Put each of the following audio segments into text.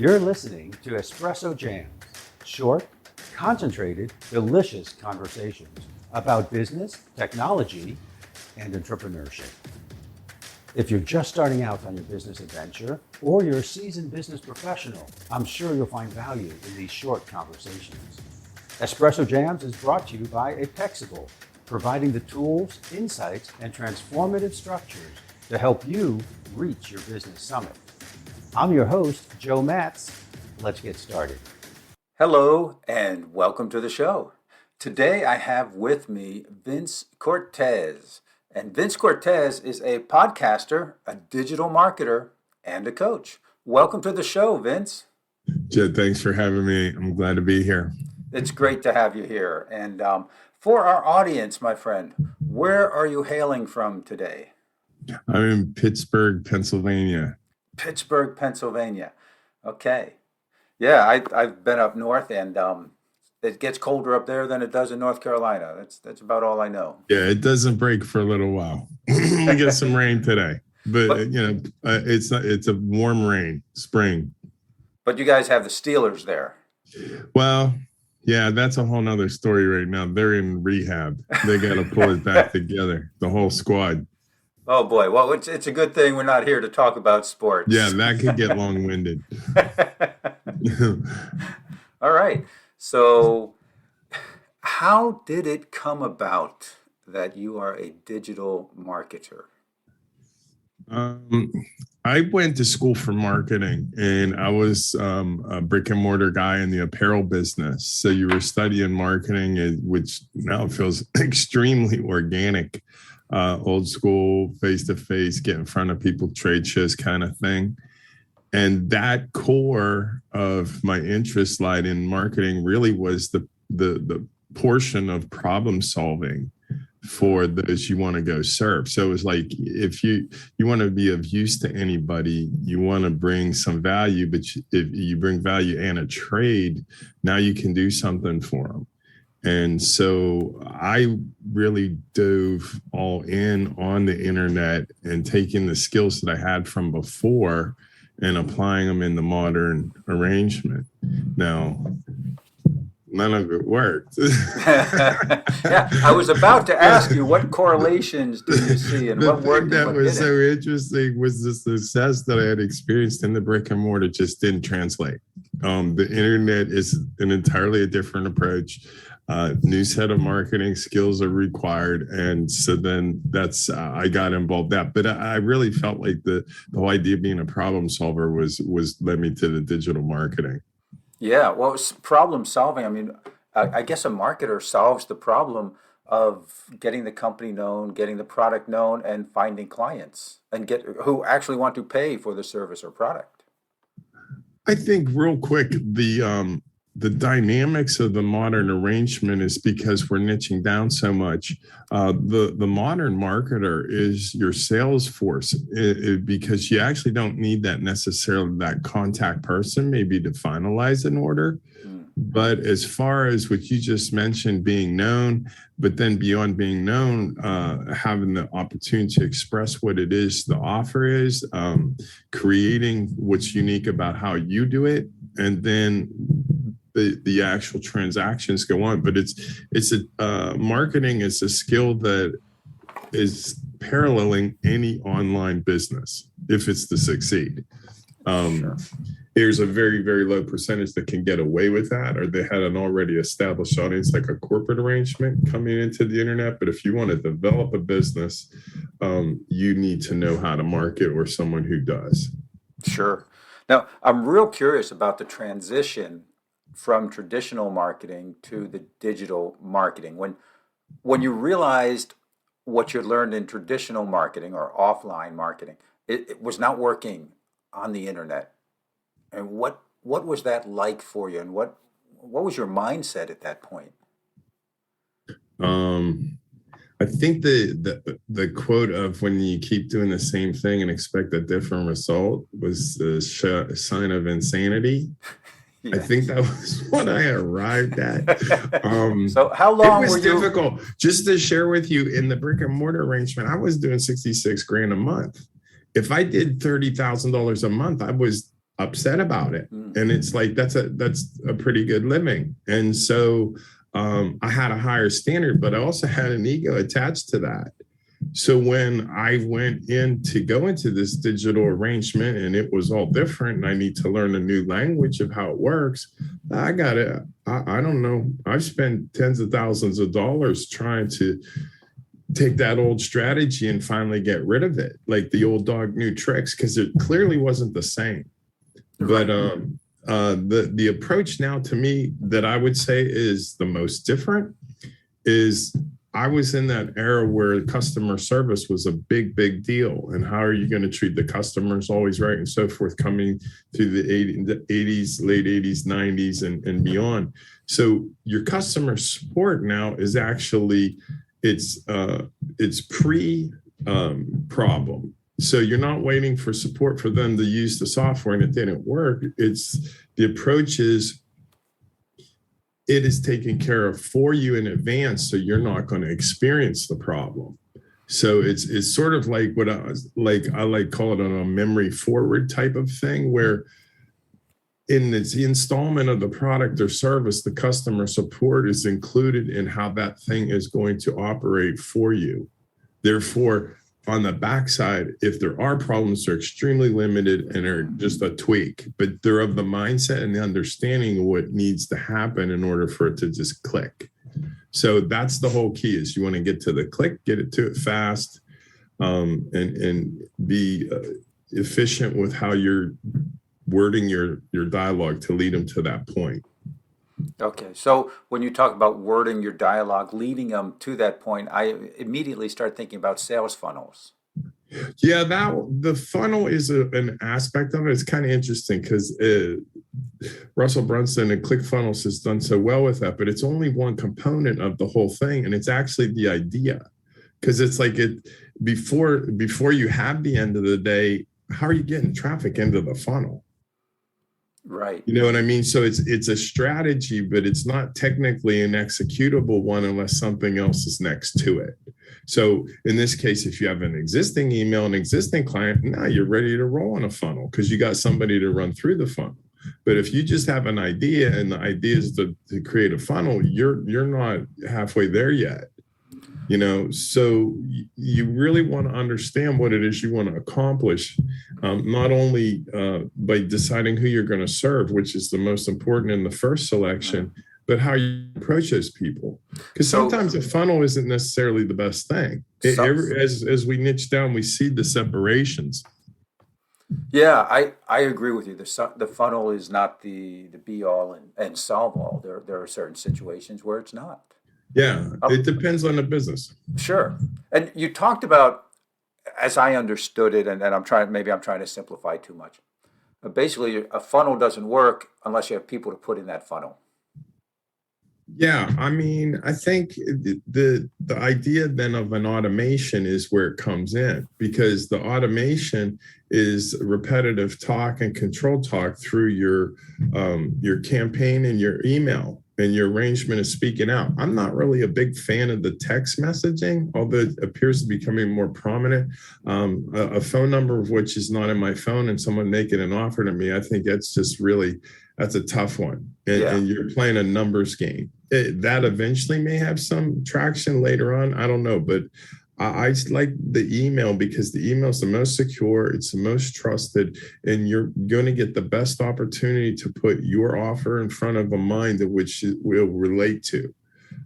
You're listening to Espresso Jams, short, concentrated, delicious conversations about business, technology, and entrepreneurship. If you're just starting out on your business adventure or you're a seasoned business professional, I'm sure you'll find value in these short conversations. Espresso Jams is brought to you by Apexible, providing the tools, insights, and transformative structures to help you reach your business summit. I'm your host, Joe Matz. Let's get started. Hello and welcome to the show. Today I have with me Vince Cortese. And Vince Cortese is a podcaster, a digital marketer, and a coach. Welcome to the show, Vince. Jed, thanks for having me. I'm glad to be here. It's great to have you here. And for our audience, my friend, where are you hailing from today? I'm in Pittsburgh, Pennsylvania. Pittsburgh, Pennsylvania. Okay. Yeah, I've been up north, and it gets colder up there than it does in North Carolina. That's about all I know. Yeah, it doesn't break for a little while. We get some rain today, but it's a warm rain, spring. But you guys have the Steelers there. Well, yeah, that's a whole nother story right now. They're in rehab. They got to pull it back together, the whole squad. Oh boy, well, it's a good thing we're not here to talk about sports. Yeah, that could get long-winded. All right. So how did it come about that you are a digital marketer? I went to school for marketing, and I was a brick and mortar guy in the apparel business. So you were studying marketing, which now feels extremely organic, old school, face-to-face, get in front of people, trade shows kind of thing. And that core of my interest lied in marketing really was the portion of problem solving for those you want to go serve. So it was like, if you want to be of use to anybody, you want to bring some value, but if you bring value and a trade, now you can do something for them. And so I really dove all in on the internet and taking the skills that I had from before and applying them in the modern arrangement. Now, none of it worked. Yeah, I was about to ask you, what correlations do you see and what worked? That was so interesting was the success that I had experienced in the brick and mortar just didn't translate. The internet is an entirely different approach. New set of marketing skills are required. And so then that's, I got involved that, but I really felt like the whole idea of being a problem solver was led me to the digital marketing. Yeah, well, it's problem solving. I mean, I guess a marketer solves the problem of getting the company known, getting the product known, and finding clients and who actually want to pay for the service or product. I think real quick, the dynamics of the modern arrangement is because we're niching down so much. The modern marketer is your sales force because you actually don't need that contact person maybe to finalize an order. But as far as what you just mentioned, being known, but then beyond being known, having the opportunity to express what it is the offer is, creating what's unique about how you do it, and then the actual transactions go on. But marketing is a skill that is paralleling any online business if it's to succeed. Sure. There's a very, very low percentage that can get away with that, or they had an already established audience, like a corporate arrangement coming into the internet. But if you want to develop a business, you need to know how to market, or someone who does. Sure. Now, I'm real curious about the transition from traditional marketing to the digital marketing. When you realized what you learned in traditional marketing or offline marketing, it was not working on the internet. And what was that like for you? And what was your mindset at that point? I think the quote of when you keep doing the same thing and expect a different result was the sign of insanity. Yes. I think that was what I arrived at. So how long it was difficult. Just to share with you, in the brick and mortar arrangement, I was doing $66,000 a month. If I did $30,000 a month, I was upset about it. Mm. And it's like, that's a pretty good living. And so I had a higher standard, but I also had an ego attached to that. So when I went in to go into this digital arrangement and it was all different and I need to learn a new language of how it works, I got it. I don't know. I've spent tens of thousands of dollars trying to take that old strategy and finally get rid of it. Like the old dog, new tricks, because it clearly wasn't the same. But the approach now to me that I would say is the most different is I was in that era where customer service was a big, big deal. And how are you going to treat the customers always right and so forth, coming through the 80s, late 80s, 90s and beyond. So your customer support now is actually, it's pre-problem. So you're not waiting for support for them to use the software and it didn't work. It's the approach is it is taken care of for you in advance, so you're not going to experience the problem. So it's sort of like what I call it a memory forward type of thing, where in the installment of the product or service, the customer support is included in how that thing is going to operate for you. Therefore, on the backside, if there are problems, they're extremely limited and are just a tweak, but they're of the mindset and the understanding of what needs to happen in order for it to just click. So that's the whole key is you want to get to the click, get it to it fast, and be efficient with how you're wording your dialogue to lead them to that point. Okay, so when you talk about wording your dialogue, leading them to that point, I immediately start thinking about sales funnels. Yeah, the funnel is an aspect of it. It's kind of interesting because Russell Brunson and ClickFunnels has done so well with that, but it's only one component of the whole thing, and it's actually the idea. Because it's like before you have the end of the day, how are you getting traffic into the funnel? Right. You know what I mean? So it's a strategy, but it's not technically an executable one unless something else is next to it. So in this case, if you have an existing email, an existing client, now you're ready to roll on a funnel because you got somebody to run through the funnel. But if you just have an idea and the idea is to create a funnel, you're not halfway there yet. You know, so you really want to understand what it is you want to accomplish, not only by deciding who you're going to serve, which is the most important in the first selection, but how you approach those people. Because sometimes a funnel isn't necessarily the best thing. As we niche down, we see the separations. Yeah, I agree with you. The funnel is not the be all and solve all. There are certain situations where it's not. Yeah, it depends on the business. Sure. And you talked about, as I understood it, and I'm trying to simplify too much. Basically, a funnel doesn't work unless you have people to put in that funnel. Yeah, I mean, I think the idea then of an automation is where it comes in, because the automation is repetitive talk and control talk through your campaign and your email. And your arrangement is speaking out. I'm not really a big fan of the text messaging, although it appears to be becoming more prominent. A phone number of which is not in my phone and someone making an offer to me, I think that's a tough one. And you're playing a numbers game. That eventually may have some traction later on. I don't know, but I like the email because the email is the most secure, it's the most trusted, and you're going to get the best opportunity to put your offer in front of a mind of which it will relate to.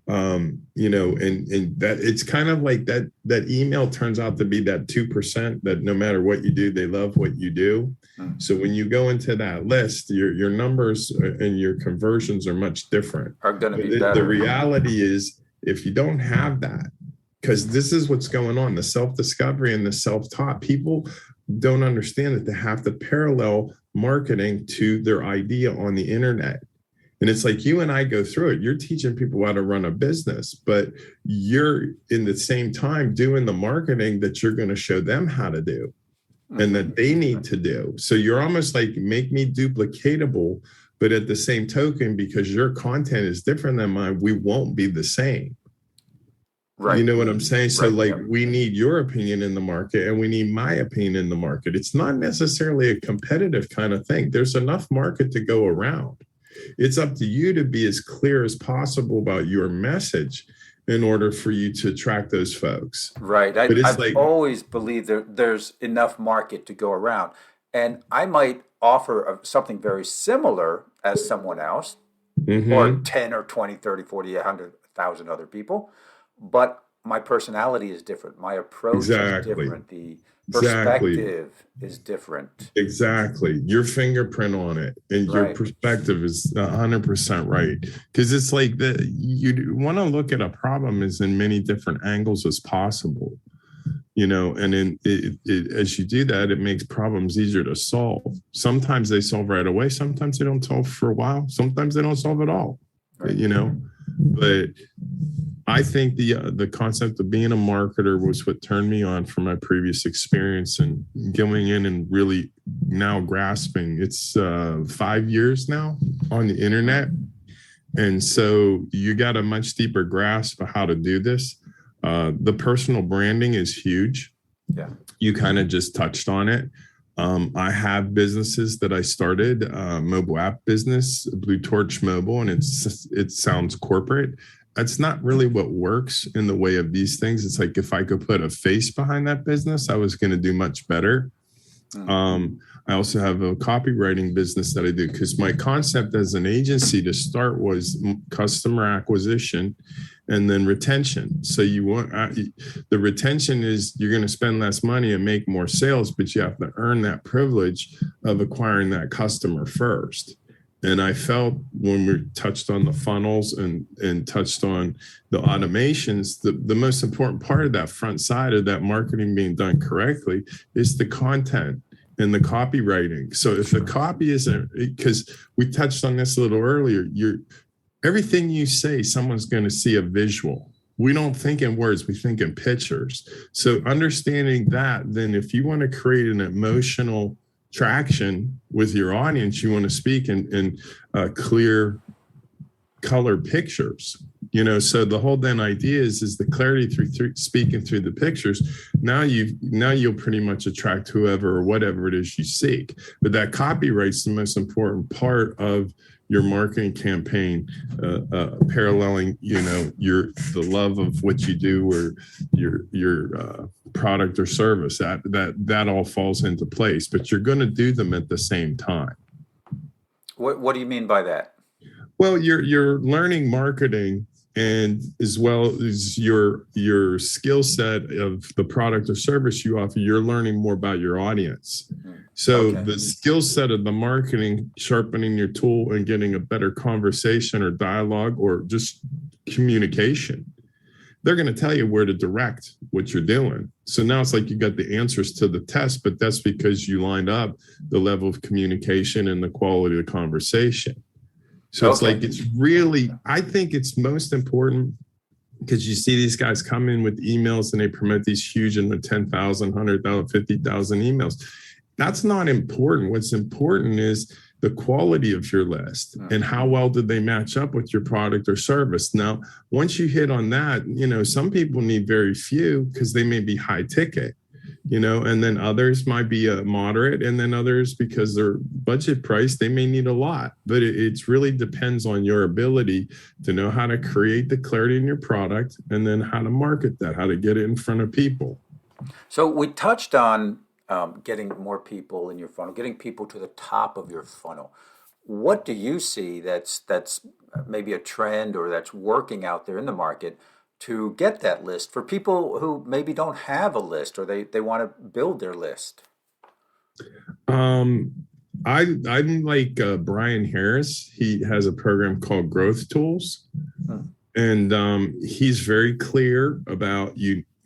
You know, and that it's kind of like that email turns out to be that 2% that no matter what you do, they love what you do. So when you go into that list, your numbers and your conversions are much different. Are going to be better. The reality is, if you don't have that, because this is what's going on, the self-discovery and the self-taught, people don't understand that they have to parallel marketing to their idea on the internet. And it's like you and I go through it. You're teaching people how to run a business, but you're in the same time doing the marketing that you're going to show them how to do and that they need to do. So you're almost like, make me duplicatable, but at the same token, because your content is different than mine, we won't be the same. Right. You know what I'm saying? So Right. like Yep. we need your opinion in the market and we need my opinion in the market. It's not necessarily a competitive kind of thing. There's enough market to go around. It's up to you to be as clear as possible about your message in order for you to attract those folks. Right. But it's I've like, always believed there's enough market to go around. And I might offer something very similar as someone else, or mhm, 10 or 20, 30, 40, 100,000 other people. But my personality is different. My approach is exactly, different. The exactly. perspective is different. Exactly. Your fingerprint on it and your Right. perspective is 100% right. Because it's like that you want to look at a problem as in many different angles as possible, you know, and then as you do that, it makes problems easier to solve. Sometimes they solve right away. Sometimes they don't solve for a while. Sometimes they don't solve at all, Right. you know, but I think the concept of being a marketer was what turned me on from my previous experience and going in and really now grasping. It's 5 years now on the internet, and so you got a much deeper grasp of how to do this. The personal branding is huge. Yeah. You kind of just touched on it. I have businesses that I started, mobile app business, Blue Torch Mobile, and it sounds corporate. That's not really what works in the way of these things. It's like if I could put a face behind that business, I was going to do much better. I also have a copywriting business that I do because my concept as an agency to start was customer acquisition and then retention. So you want the retention is you're going to spend less money and make more sales, but you have to earn that privilege of acquiring that customer first. And I felt when we touched on the funnels and touched on the automations, the most important part of that front side of that marketing being done correctly is the content and the copywriting. So if the copy isn't, because we touched on this a little earlier, everything you say, someone's going to see a visual. We don't think in words, we think in pictures. So understanding that, then if you want to create an emotional traction with your audience, you want to speak in clear color pictures, you know. So the whole then idea is the clarity through speaking through the pictures. Now you'll pretty much attract whoever or whatever it is you seek. But that copyright's the most important part of your marketing campaign, paralleling, you know, the love of what you do or your product or service. That all falls into place, but you're going to do them at the same time. What do you mean by that? Well, you're learning marketing, and as well as your skill set of the product or service you offer, you're learning more about your audience. So Okay. the skill set of the marketing, sharpening your tool and getting a better conversation or dialogue or just communication, they're going to tell you where to direct what you're doing. So now it's like you got the answers to the test, but that's because you lined up the level of communication and the quality of the conversation. So it's Okay. like, it's really, I think it's most important because you see these guys come in with emails and they promote these huge and 10,000, 100,000, 50,000 emails. That's not important. What's important is the quality of your list and how well did they match up with your product or service. Now, once you hit on that, you know, some people need very few because they may be high ticket, you know, and then others might be a moderate, and then others, because they're budget price, they may need a lot. But it really depends on your ability to know how to create the clarity in your product and then how to market that, how to get it in front of people. So we touched on getting more people in your funnel, getting people to the top of your funnel. What do you see that's maybe a trend or that's working out there in the market to get that list for people who maybe don't have a list or they want to build their list? I'm like Brian Harris. He has a program called Growth Tools, and he's very clear about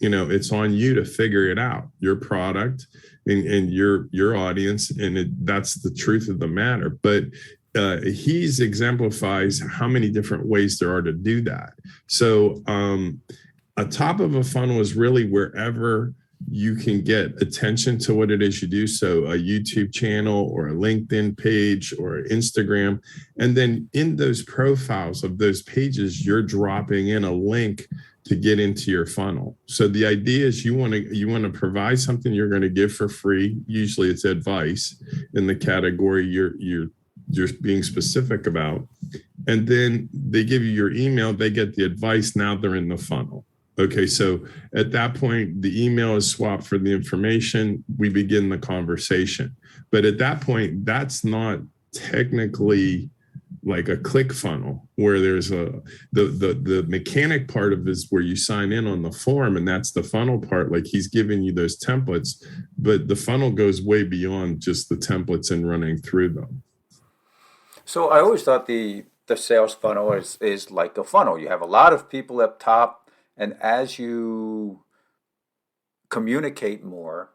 you know, it's on you to figure it out, your product and your audience, and that's the truth of the matter. But he's exemplifies how many different ways there are to do that. So a top of a funnel is really wherever you can get attention to what it is you do. So a YouTube channel or a LinkedIn page or Instagram. And then in those profiles of those pages, you're dropping in a link to get into your funnel. So the idea is you want to provide something you're going to give for free. Usually it's advice in the category you're being specific about. And then they give you your email, they get the advice, now they're in the funnel. Okay, so at that point, the email is swapped for the information. We begin the conversation. But at that point, that's not technically like a click funnel where there's the mechanic part of this where you sign in on the form, and that's the funnel part. Like he's giving you those templates, but the funnel goes way beyond just the templates and running through them. So I always thought the sales funnel is like a funnel. You have a lot of people up top, and as you communicate more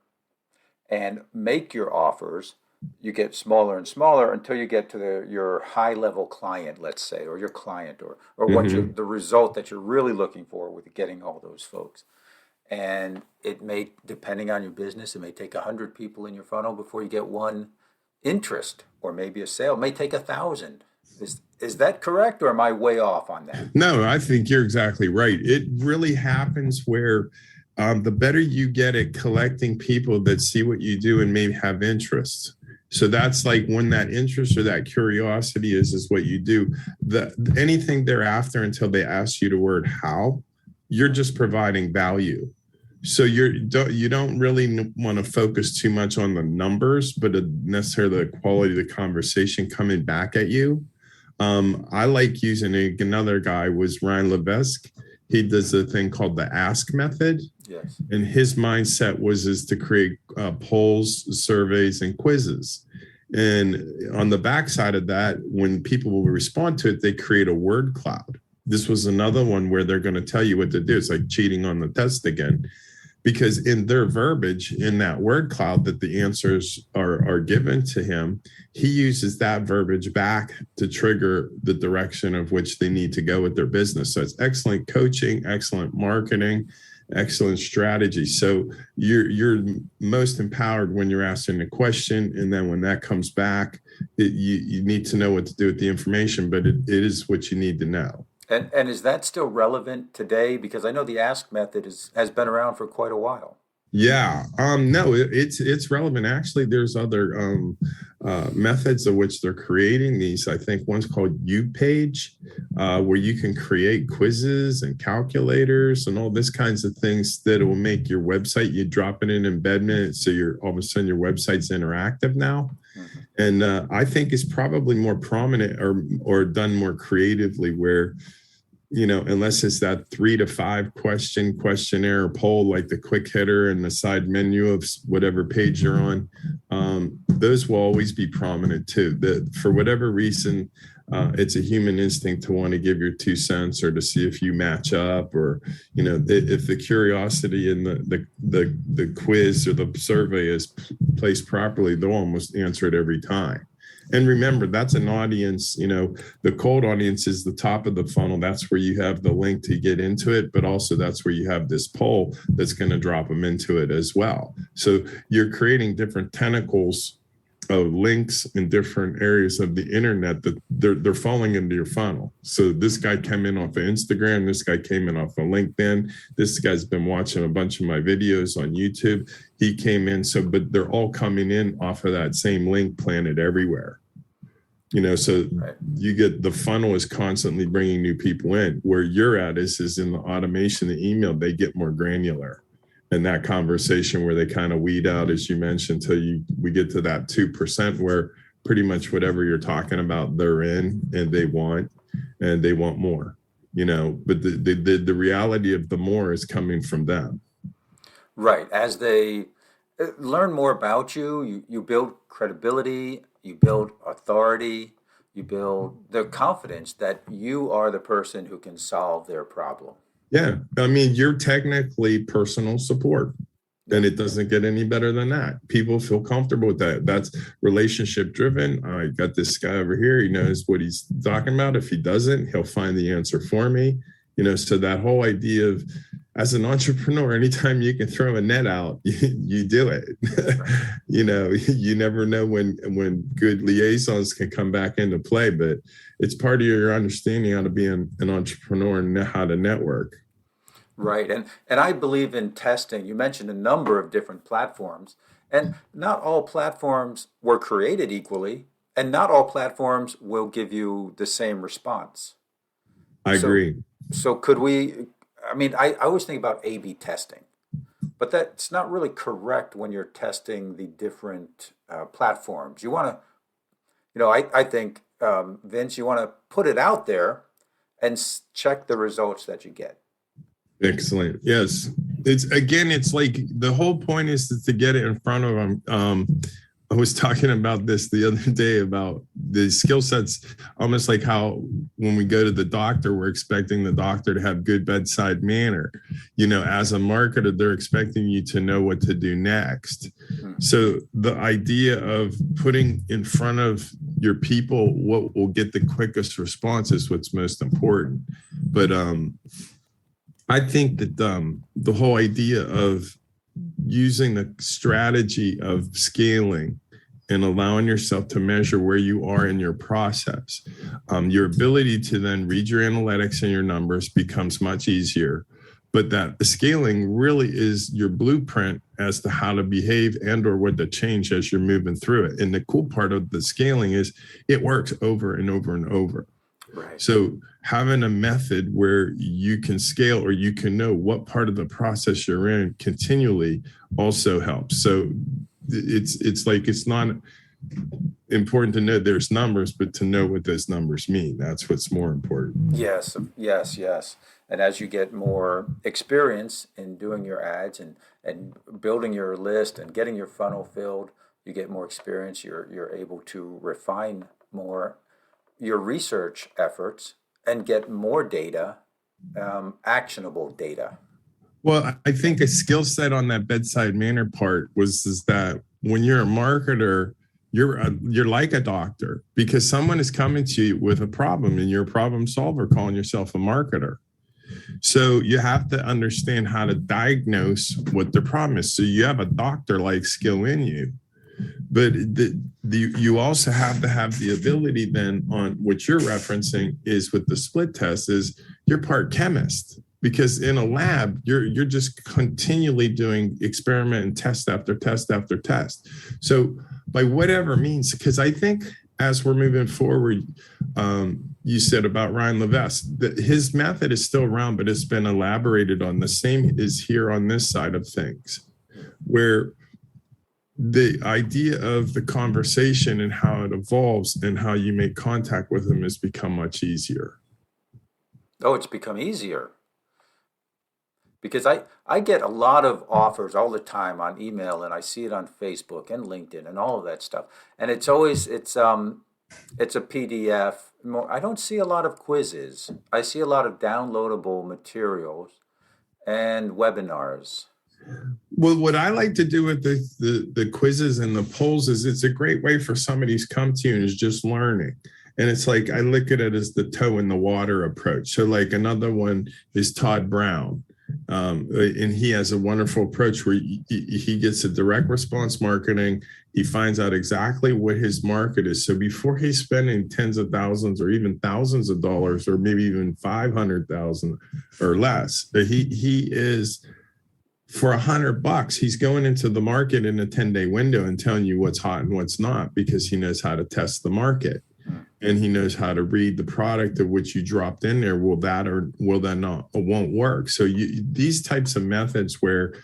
and make your offers, you get smaller and smaller until you get to your high level client, let's say, or your client, or what the result that you're really looking for with getting all those folks. And it may, depending on your business, it may take 100 people in your funnel before you get one interest, or maybe a sale. It may take 1,000. Is that correct, or am I way off on that? No, I think you're exactly right. It really happens where the better you get at collecting people that see what you do and maybe have interest. So that's like when that interest or that curiosity is what you do. Anything thereafter until they ask you the word how, you're just providing value. So you don't really want to focus too much on the numbers, but necessarily the quality of the conversation coming back at you. I like using another guy was Ryan Levesque. He does a thing called the ask method. Yes. And his mindset is to create polls, surveys, and quizzes. And on the backside of that, when people will respond to it, they create a word cloud. This was another one where they're going to tell you what to do. It's like cheating on the test again, because in their verbiage in that word cloud that the answers are given to him, he uses that verbiage back to trigger the direction of which they need to go with their business. So it's excellent coaching, excellent marketing, excellent strategy. So you're most empowered when you're asking a question, and then when that comes back, you need to know what to do with the information, but it is what you need to know. And is that still relevant today? Because I know the ask method has been around for quite a while. Yeah. No, it's relevant. Actually, there's other methods of which they're creating these. I think one's called UPage, where you can create quizzes and calculators and all this kinds of things that will make your website. You drop it in embedment, so you're all of a sudden your website's interactive now. Mm-hmm. And I think it's probably more prominent or done more creatively, where, you know, unless it's that 3 to 5 questionnaire or poll, like the quick hitter and the side menu of whatever page you're on, those will always be prominent too. For whatever reason, it's a human instinct to want to give your 2 cents or to see if you match up, or, you know, if the curiosity in the quiz or the survey is placed properly, they'll almost answer it every time. And remember, that's an audience, you know, the cold audience is the top of the funnel. That's where you have the link to get into it, but also that's where you have this poll that's going to drop them into it as well. So you're creating different tentacles of links in different areas of the internet that they're falling into your funnel. So this guy came in off of Instagram. This guy came in off of LinkedIn. This guy's been watching a bunch of my videos on YouTube. He came in. So, but they're all coming in off of that same link planted everywhere. You know, so right. You get the funnel is constantly bringing new people in. Where you're at is in the automation, the email, they get more granular. And that conversation where they kind of weed out, as you mentioned, till we get to that 2% where pretty much whatever you're talking about, they're in and they want more, you know, but the reality of the more is coming from them. Right. As they learn more about you build credibility, you build authority, you build the confidence that you are the person who can solve their problem. Yeah, I mean, you're technically personal support, and it doesn't get any better than that. People feel comfortable with that. That's relationship driven. I got this guy over here. He knows what he's talking about. If he doesn't, he'll find the answer for me. You know, so that whole idea of, as an entrepreneur, anytime you can throw a net out, you do it. You know, you never know when good liaisons can come back into play, but it's part of your understanding how to be an entrepreneur and know how to network. Right. And I believe in testing. You mentioned a number of different platforms, and not all platforms were created equally, and not all platforms will give you the same response. I So agree. so could we, I mean, I always think about A/B testing, but that's not really correct when you're testing the different platforms. You want to, I think, Vince, you want to put it out there and check the results that you get. Excellent. Yes. It's like the whole point is to get it in front of them. I was talking about this the other day about the skill sets, almost like how when we go to the doctor, we're expecting the doctor to have good bedside manner. As a marketer, they're expecting you to know what to do next. So the idea of putting in front of your people what will get the quickest response is what's most important. But I think that the whole idea of using the strategy of scaling and allowing yourself to measure where you are in your process, your ability to then read your analytics and your numbers becomes much easier. But that the scaling really is your blueprint as to how to behave and or what to change as you're moving through it. And the cool part of the scaling is it works over and over and over. Right. So having a method where you can scale or you can know what part of the process you're in continually also helps. So it's like it's not important to know there's numbers, but to know what those numbers mean. That's what's more important. Yes, yes, yes. And as you get more experience in doing your ads and building your list and getting your funnel filled, you get more experience. You're able to refine more your research efforts and get more data, actionable data. Well, I think a skill set on that bedside manner part is that when you're a marketer, you're like a doctor because someone is coming to you with a problem and you're a problem solver calling yourself a marketer. So you have to understand how to diagnose what the problem is. So you have a doctor-like skill in you. But you also have to have the ability then on what you're referencing is with the split test is you're part chemist because in a lab, you're just continually doing experiment and test after test after test. So by whatever means, because I think as we're moving forward, you said about Ryan Levesque, that his method is still around, but it's been elaborated on. The same is here on this side of things, where the idea of the conversation and how it evolves and how you make contact with them has become much easier. Oh, it's become easier because I get a lot of offers all the time on email and I see it on Facebook and LinkedIn and all of that stuff. And it's always it's a PDF. I don't see a lot of quizzes. I see a lot of downloadable materials and webinars. Well, what I like to do with the quizzes and the polls is it's a great way for somebody who's come to you and is just learning. And it's like, I look at it as the toe in the water approach. So like another one is Todd Brown. And he has a wonderful approach where he gets a direct response marketing. He finds out exactly what his market is. So before he's spending tens of thousands or even thousands of dollars, or maybe even 500,000 or less, he is for $100, he's going into the market in a 10-day window and telling you what's hot and what's not because he knows how to test the market. And he knows how to read the product of which you dropped in there. Will that or will that not? It won't work. So these types of methods where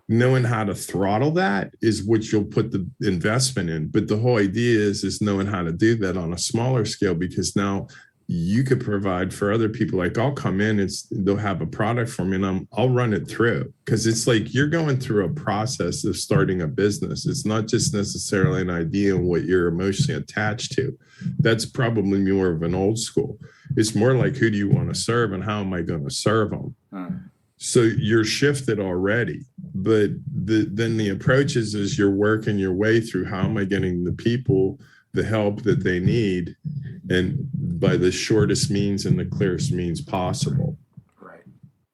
knowing how to throttle that is what you'll put the investment in. But the whole idea is knowing how to do that on a smaller scale, because now you could provide for other people. Like I'll come in, they'll have a product for me and I'll run it through, because it's like you're going through a process of starting a business. It's not just necessarily an idea and what you're emotionally attached to. That's probably more of an old school. It's more like, who do you want to serve and how am I going to serve them? So you're shifted already, but then the approach is you're working your way through how am I getting the people the help that they need, and by the shortest means and the clearest means possible. Right.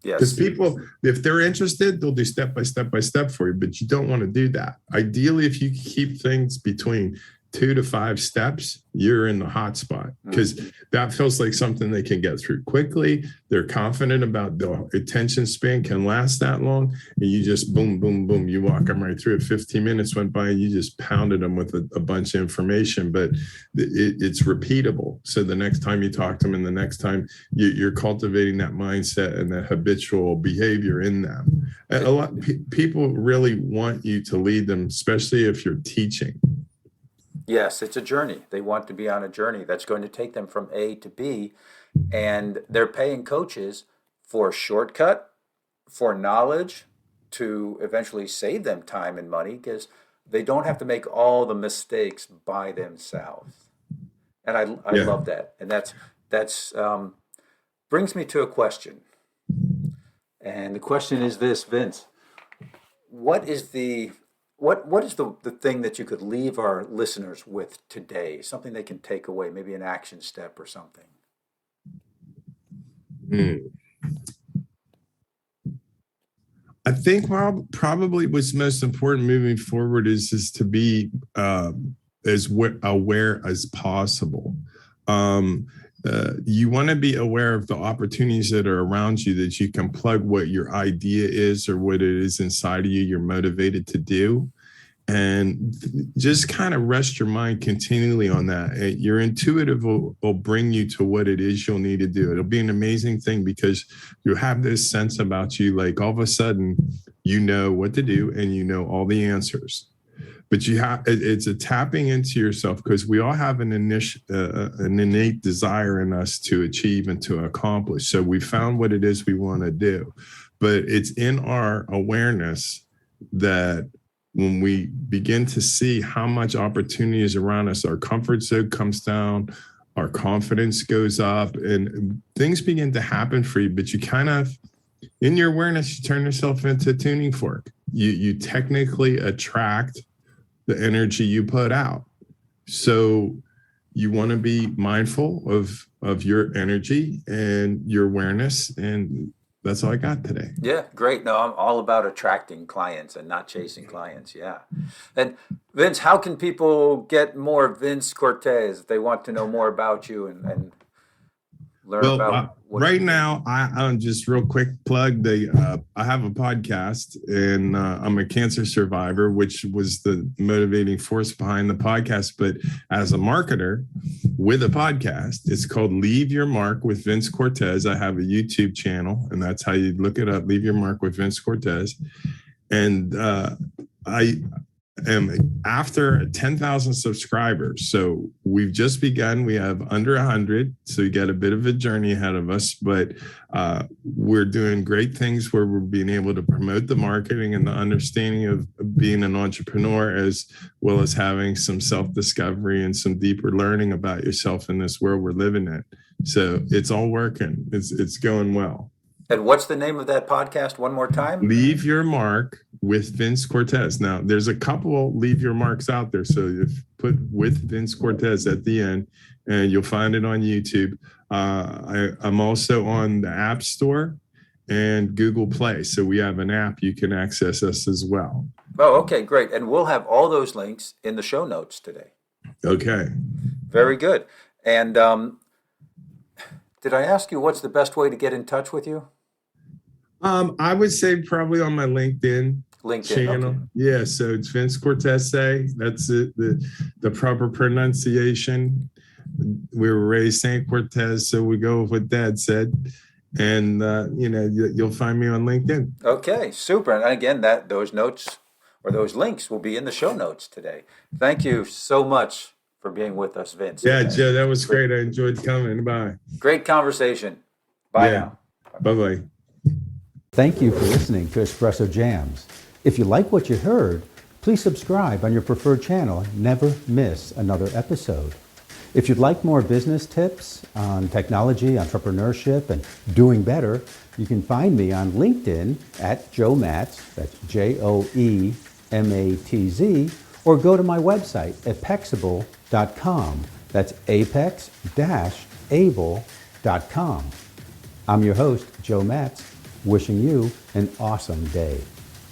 Yes. Because people, if they're interested, they'll do step by step for you, but you don't want to do that. Ideally, if you keep things between 2 to 5 steps, you're in the hot spot, because that feels like something they can get through quickly. They're confident about the attention span can last that long. And you just boom, boom, boom, you walk them right through it. 15 minutes went by, you just pounded them with a bunch of information, but it's repeatable. So the next time you talk to them and the next time you're cultivating that mindset and that habitual behavior in them. A lot people really want you to lead them, especially if you're teaching. Yes, it's a journey. They want to be on a journey that's going to take them from A to B, and they're paying coaches for a shortcut, for knowledge, to eventually save them time and money, because they don't have to make all the mistakes by themselves. And I love that. And that's brings me to a question. And the question is this, Vince: what is the thing that you could leave our listeners with today? Something they can take away, maybe an action step or something. I think probably what's most important moving forward is to be as aware as possible. You want to be aware of the opportunities that are around you, that you can plug what your idea is or what it is inside of you you're motivated to do. And just kind of rest your mind continually on that. Your intuitive will bring you to what it is you'll need to do. It'll be an amazing thing, because you have this sense about you, like all of a sudden you know what to do and you know all the answers. But it's a tapping into yourself, because we all have an innate desire in us to achieve and to accomplish. So we found what it is we want to do, but it's in our awareness that when we begin to see how much opportunity is around us, our comfort zone comes down, our confidence goes up, and things begin to happen for you. But you kind of, in your awareness, you turn yourself into a tuning fork. You technically attract the energy you put out. So you want to be mindful of your energy and your awareness. And that's all I got today. Yeah, great. No, I'm all about attracting clients and not chasing clients. Yeah. And Vince, how can people get more Vince Cortese if they want to know more about you and learn about what right now, I'm just real quick plug. I have a podcast, and I'm a cancer survivor, which was the motivating force behind the podcast. But as a marketer with a podcast, it's called Leave Your Mark with Vince Cortese. I have a YouTube channel, and that's how you look it up. Leave Your Mark with Vince Cortese. And I am after 10,000 subscribers. So we've just begun. We have under 100. So you got a bit of a journey ahead of us, but we're doing great things where we're being able to promote the marketing and the understanding of being an entrepreneur, as well as having some self-discovery and some deeper learning about yourself in this world we're living in. So it's all working. It's going well. And what's the name of that podcast one more time? Leave Your Mark with Vince Cortese. Now, there's a couple Leave Your Marks out there. So you put with Vince Cortese at the end, and you'll find it on YouTube. I'm also on the App Store and Google Play. So we have an app you can access us as well. Oh, okay, great. And we'll have all those links in the show notes today. Okay. Very good. And did I ask you what's the best way to get in touch with you? I would say probably on my LinkedIn channel. Okay. Yeah, so it's Vince Cortese. That's it. The proper pronunciation. We were raised Saint Cortez, so we go with what Dad said. And you'll find me on LinkedIn. Okay, super. And again, those notes or those links will be in the show notes today. Thank you so much for being with us, Vince. Yeah, Joe, that was great. I enjoyed coming. Bye. Great conversation. Bye now. Bye-bye. Thank you for listening to Espresso Jams. If you like what you heard, please subscribe on your preferred channel and never miss another episode. If you'd like more business tips on technology, entrepreneurship, and doing better, you can find me on LinkedIn at Joe Matz, that's JoeMatz, or go to my website, apexable.com, that's apex-able.com. I'm your host, Joe Matz, wishing you an awesome day.